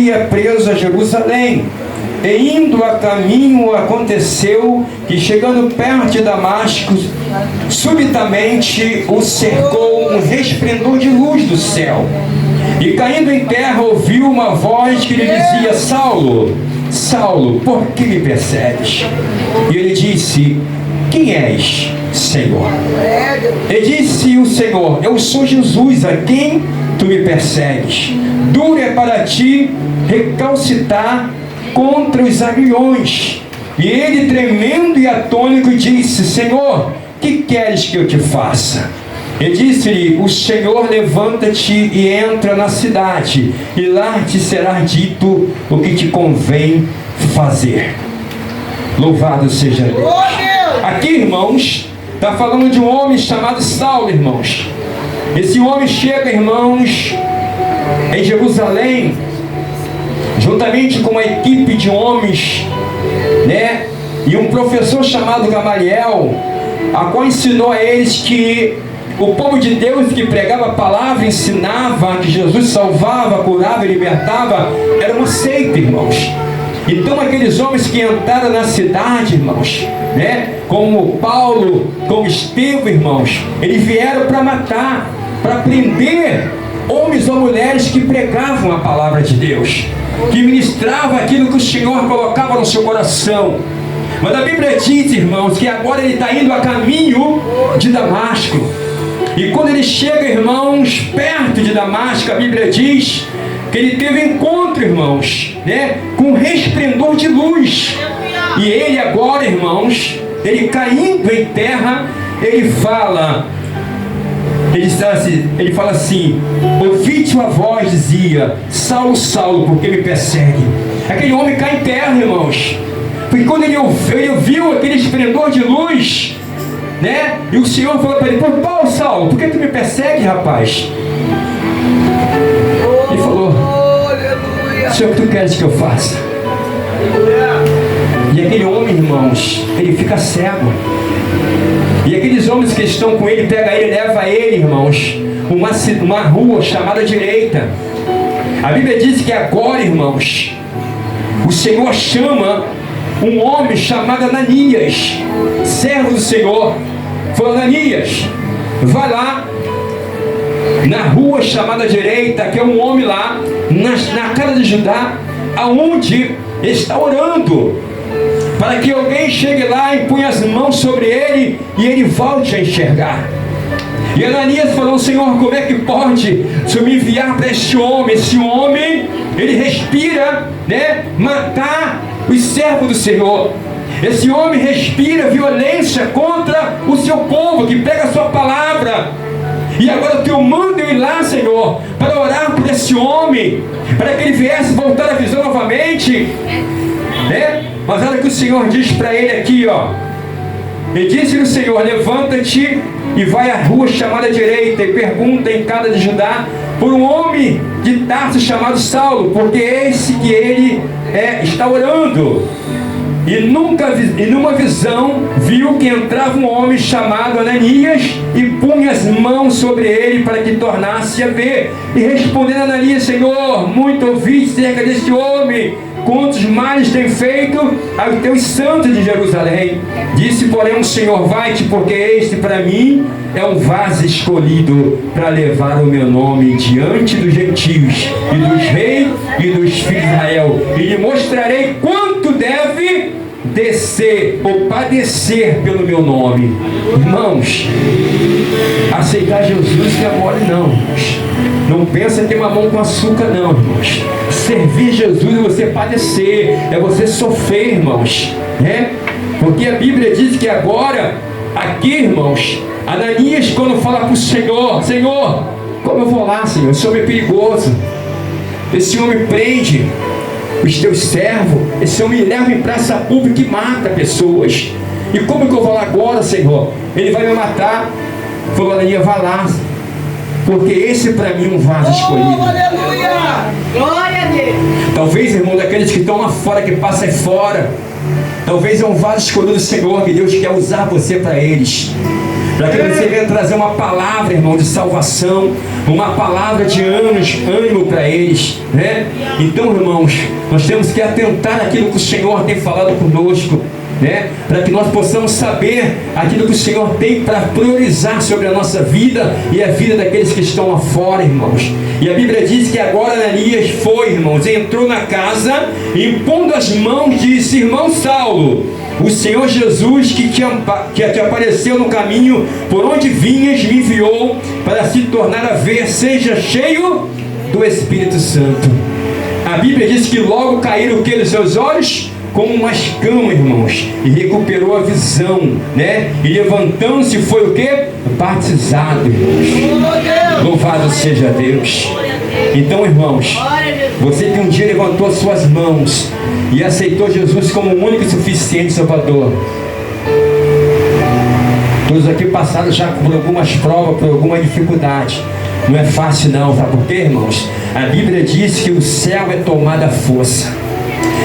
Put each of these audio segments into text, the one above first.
ia preso a Jerusalém. E indo a caminho, aconteceu que, chegando perto de Damasco, subitamente o cercou um resplendor de luz do céu. E caindo em terra, ouviu uma voz que lhe dizia: Saulo, Saulo, por que me persegues? E ele disse: quem és, Senhor? E disse o Senhor: eu sou Jesus, a quem tu me persegues. Duro é para ti recalcitrar contra os aguilhões. E ele, tremendo e atônito, disse: Senhor, que queres que eu te faça? E disse-lhe o Senhor: levanta-te e entra na cidade, e lá te será dito o que te convém fazer. Louvado seja Deus. Aqui, irmãos, está falando de um homem chamado Saulo, irmãos. Esse homem chega, irmãos, em Jerusalém, juntamente com uma equipe de homens, né? E um professor chamado Gamaliel, a qual ensinou a eles que o povo de Deus que pregava a palavra, ensinava que Jesus salvava, curava e libertava, era uma seita, irmãos. Então aqueles homens que entraram na cidade, irmãos, né? Como Paulo, como Estevão, irmãos, eles vieram para matar, para prender homens ou mulheres que pregavam a palavra de Deus, que ministravam aquilo que o Senhor colocava no seu coração. Mas a Bíblia diz, irmãos, que agora ele está indo a caminho de Damasco. E quando ele chega, irmãos, perto de Damasco, a Bíblia diz que ele teve encontro, irmãos, né, com um resplendor de luz. E ele agora, irmãos, ele caindo em terra, ele fala assim: ouvi-te uma voz, dizia: Saulo, Saulo, por que me persegue? Aquele homem cai em terra, irmãos, porque quando ele ouviu aquele esplendor de luz, né? E o Senhor falou para ele: Paulo, Saulo, por que tu me persegue, rapaz? Ele falou: Senhor, o que tu queres que eu faça? E aquele homem, irmãos, ele fica cego. E aqueles homens que estão com ele, pega ele, leva ele, irmãos, uma rua chamada Direita. A Bíblia diz que agora, irmãos, o Senhor chama um homem chamado Ananias, servo do Senhor. Falou: Ananias, vai lá na rua chamada Direita, que é um homem lá na casa de Judá, aonde está orando, para que alguém chegue lá e ponha as mãos sobre ele e ele volte a enxergar. E Ananias falou: Senhor, como é que pode o Senhor me enviar para este homem? Esse homem, ele respira, né, matar os servos do Senhor. Esse homem respira violência contra o seu povo que prega a sua palavra. E agora eu mando ir lá, Senhor, para orar por esse homem, para que ele viesse voltar à visão novamente, né? Mas olha o que o Senhor diz para ele aqui, ó. Ele disse-lhe o Senhor: levanta-te e vai à rua chamada Direita e pergunta em casa de Judá por um homem de Tarso chamado Saulo, porque esse que ele está orando. E numa visão viu que entrava um homem chamado Ananias e punha as mãos sobre ele para que tornasse a ver. E respondendo Ananias: Senhor, muito ouvi cerca deste homem, quantos males tem feito aos teus santos de Jerusalém. Disse, porém, o Senhor: vai-te, porque este para mim é um vaso escolhido para levar o meu nome diante dos gentios e dos reis e dos filhos de Israel, e lhe mostrarei quanto deve descer ou padecer pelo meu nome. Irmãos, aceitar Jesus não é mole, não, irmãos. Não pensa em ter mamão com açúcar, não, irmãos. Servir Jesus é você padecer, é você sofrer, irmãos, né? Porque a Bíblia diz que agora, aqui, irmãos, Ananias, quando fala para o Senhor: Senhor, como eu vou lá, Senhor? Esse homem é perigoso, esse homem prende os teus servos, esse homem leva em praça pública e mata pessoas. E como que eu vou lá agora, Senhor? Ele vai me matar. Falou: Ananias, vai lá, porque esse para mim é um vaso escolhido. Aleluia! Glória a Deus! Talvez, irmão, daqueles que estão lá fora, que passam aí fora, talvez é um vaso escolhido do Senhor, que Deus quer usar você para eles. para que você venha trazer uma palavra, irmão, de salvação, uma palavra de ânimo para eles, né? Então, irmãos, nós temos que atentar naquilo que o Senhor tem falado conosco, né? Para que nós possamos saber aquilo que o Senhor tem para priorizar sobre a nossa vida e a vida daqueles que estão lá fora, irmãos. E a Bíblia diz que agora Ananias foi, irmãos, entrou na casa e, impondo as mãos, disse: irmão Saulo, o Senhor Jesus que te apareceu no caminho por onde vinhas me enviou para se tornar a ver, seja cheio do Espírito Santo. A Bíblia diz que logo caíram o que nos seus olhos? Como uma escama, irmãos, e recuperou a visão, né? E levantando-se foi o que? Batizado, irmãos. Louvado seja Deus. Então, irmãos, você que um dia levantou as suas mãos e aceitou Jesus como o único e suficiente Salvador, todos aqui passaram já por algumas provas, por alguma dificuldade. Não é fácil não, sabe por quê, irmãos? A Bíblia diz que o céu é tomado à força.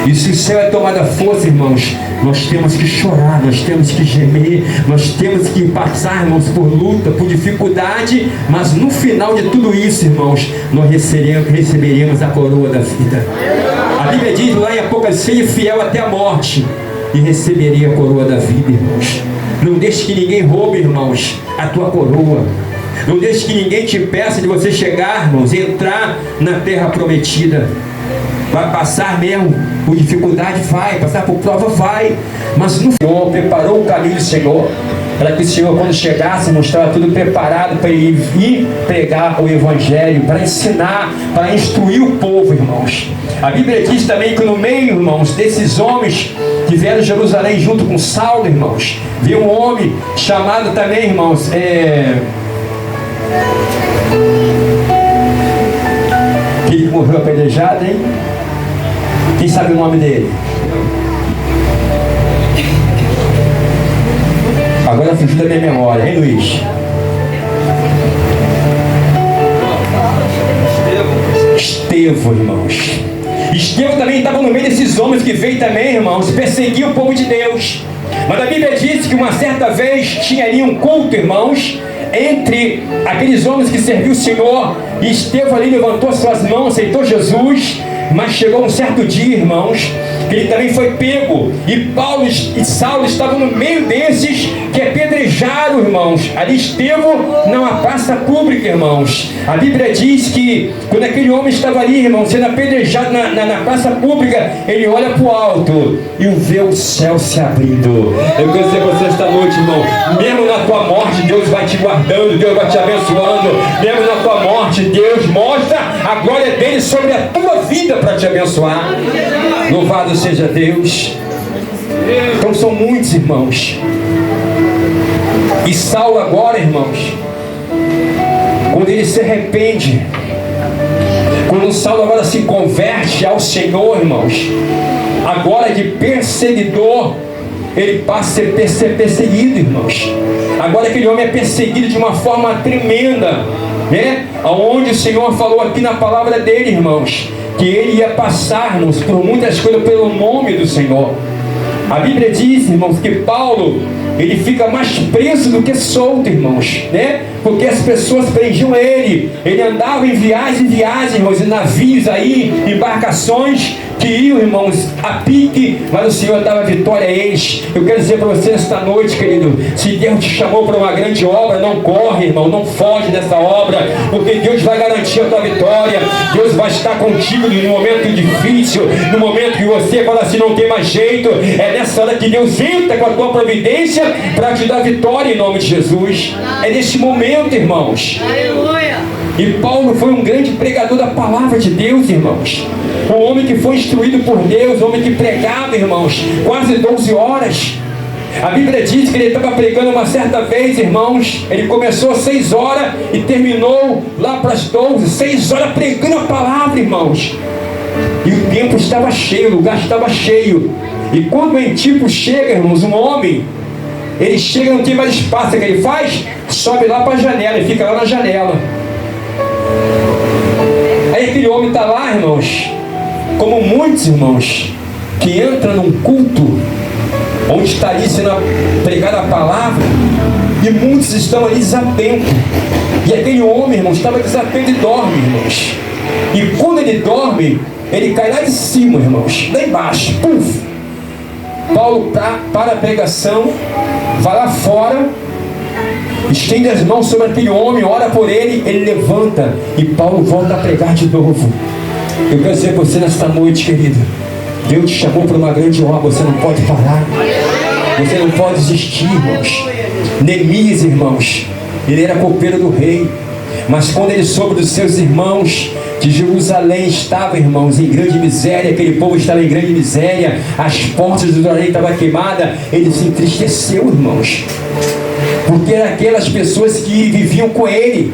E se o céu é tomado à força, irmãos, nós temos que chorar, nós temos que gemer, nós temos que passar, irmãos, por luta, por dificuldade, mas no final de tudo isso, irmãos, nós receberemos a coroa da vida. A Bíblia diz lá em Apocalipse: seja fiel até a morte e receberia a coroa da vida, irmãos. Não deixe que ninguém roube, irmãos, a tua coroa. Não deixe que ninguém te peça de você chegar, irmãos, e entrar na terra prometida. Vai passar mesmo por dificuldade, vai passar por prova, vai, mas no Senhor preparou o caminho do Senhor, para que o Senhor, quando chegasse, mostrava tudo preparado para ele vir pregar o Evangelho, para ensinar, para instruir o povo, irmãos. A Bíblia diz também que no meio, irmãos, desses homens que vieram de Jerusalém junto com Saulo, irmãos, veio um homem chamado também, irmãos, que morreu apedrejado, hein? Quem sabe o nome dele? Agora fugiu da minha memória, hein, Luiz? Estevão, irmãos. Estevão também estava no meio desses homens que veio também, irmãos, perseguir o povo de Deus. Mas a Bíblia diz que uma certa vez tinha ali um culto, irmãos, entre aqueles homens que serviam o Senhor, e Estevão ali levantou suas mãos, aceitou Jesus. Mas chegou um certo dia, irmãos, que ele também foi pego, e Paulo e Saulo estavam no meio desses que apedrejaram, irmãos, ali Estevão numa praça pública, irmãos. A Bíblia diz que quando aquele homem estava ali, irmãos, sendo apedrejado na praça pública, ele olha para o alto e vê o céu se abrindo. Eu quero dizer para você esta noite, irmão, mesmo na tua morte, Deus vai te guardando, Deus vai te abençoando. Mesmo na tua morte, Deus mostra a glória dele sobre a tua vida para te abençoar. Louvado seja Deus. Então são muitos, irmãos. E Saulo agora, irmãos, quando ele se arrepende, quando Saulo agora se converte ao Senhor, irmãos, agora de perseguidor, ele passa a ser perseguido, irmãos. Agora aquele homem é perseguido de uma forma tremenda, né? Onde o Senhor falou aqui na palavra dele, irmãos, que ele ia passar, irmãos, por muitas coisas pelo nome do Senhor. A Bíblia diz, irmãos, que Paulo, ele fica mais preso do que solto, irmãos, né? Porque as pessoas prendiam ele. Ele andava em viagens, irmãos, em navios aí, embarcações que iam, irmãos, a pique, mas o Senhor dava vitória a eles. Eu quero dizer para você esta noite, querido, se Deus te chamou para uma grande obra, não corre, irmão, não foge dessa obra, porque Deus vai garantir a tua vitória. Deus vai estar contigo no momento difícil, no momento que você fala assim, não tem mais jeito. É nessa hora que Deus entra com a tua providência para te dar vitória em nome de Jesus. É nesse momento, irmãos. Aleluia. E Paulo foi um grande pregador da palavra de Deus, irmãos. Um homem que foi instruído por Deus, um homem que pregava, irmãos, quase 12 horas. A Bíblia diz que ele estava pregando uma certa vez, irmãos. Ele começou às 6 horas e terminou lá para as 12. 6 horas pregando a palavra, irmãos. E o tempo estava cheio, o lugar estava cheio. E quando o Antipo chega, irmãos, um homem, ele chega, não tem mais espaço, o que ele faz? Sobe lá para a janela e fica lá na janela. Aí aquele homem está lá, irmãos, como muitos, irmãos, que entram num culto onde está ali sendo pregada a palavra, e muitos estão ali desatentos. E aquele homem, irmãos, estava desatento e dorme, irmãos. E quando ele dorme, ele cai lá de cima, irmãos, lá embaixo, puf. Paulo para a pregação, vai lá fora, estende as mãos sobre aquele homem, ora por ele, ele levanta e Paulo volta a pregar de novo. Eu quero dizer para você nesta noite, querido, Deus te chamou para uma grande obra, você não pode parar, você não pode desistir, irmãos. Neemias, irmãos, ele era copeiro do rei, mas quando ele soube dos seus irmãos de Jerusalém estavam, irmãos, em grande miséria, aquele povo estava em grande miséria, as portas do Jerusalém estavam queimadas, ele se entristeceu, irmãos, porque eram aquelas pessoas que viviam com ele,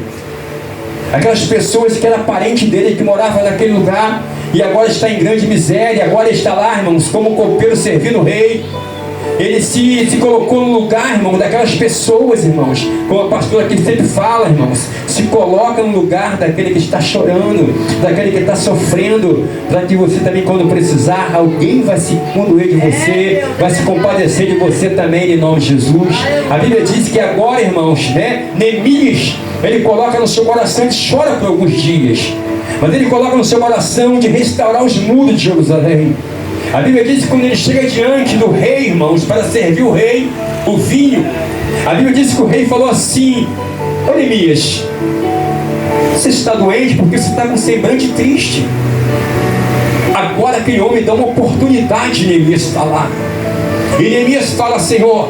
aquelas pessoas que eram parente dele, que moravam naquele lugar, e agora está em grande miséria, agora está lá, irmãos, como copeiro servindo o rei. Ele se colocou no lugar, irmão, daquelas pessoas, irmãos, como a pastora aqui sempre fala, irmãos, se coloca no lugar daquele que está chorando, daquele que está sofrendo, para que você também, quando precisar, alguém vai se condoer de você, vai se compadecer de você também, em nome de Jesus. A Bíblia diz que agora, irmãos, né, Neemias, ele coloca no seu coração, ele chora por alguns dias, mas ele coloca no seu coração de restaurar os muros de Jerusalém. A Bíblia diz que quando ele chega diante do rei, irmãos, para servir o rei, o vinho, a Bíblia diz que o rei falou assim: ô Neemias, você está doente porque você está com um semblante triste. Agora aquele homem dá uma oportunidade de Neemias falar. E Neemias fala: Senhor,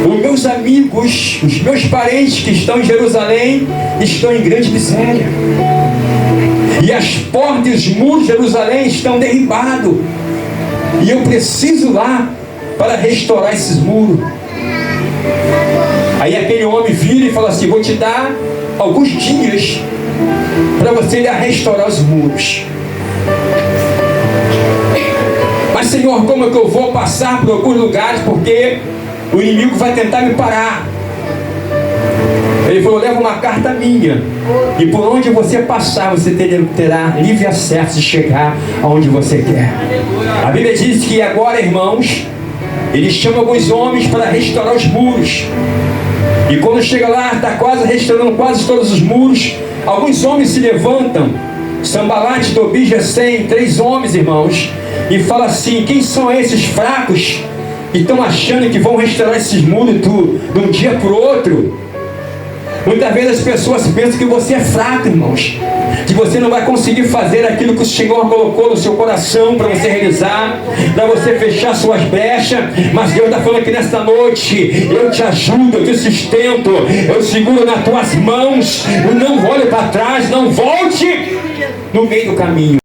os meus amigos, os meus parentes que estão em Jerusalém estão em grande miséria. E as portas e os muros de Jerusalém estão derribados. E eu preciso lá para restaurar esses muros. Aí aquele homem vira e fala assim: vou te dar alguns dias para você ir a restaurar os muros. Mas Senhor, como é que eu vou passar por alguns lugares? Porque o inimigo vai tentar me parar. Ele falou: leva uma carta minha, e por onde você passar, você terá livre acesso de chegar aonde você quer. A Bíblia diz que agora, irmãos, ele chama alguns homens para restaurar os muros. E quando chega lá, está quase restaurando quase todos os muros. Alguns homens se levantam, Sambalate, Tobias, Gesem, 3 homens, irmãos, e fala assim: quem são esses fracos que estão achando que vão restaurar esses muros de um dia para o outro? Muitas vezes as pessoas pensam que você é fraco, irmãos, que você não vai conseguir fazer aquilo que o Senhor colocou no seu coração para você realizar, para você fechar suas brechas. Mas Deus está falando aqui nesta noite: eu te ajudo, eu te sustento, eu seguro nas tuas mãos, não olhe para trás, não volte no meio do caminho.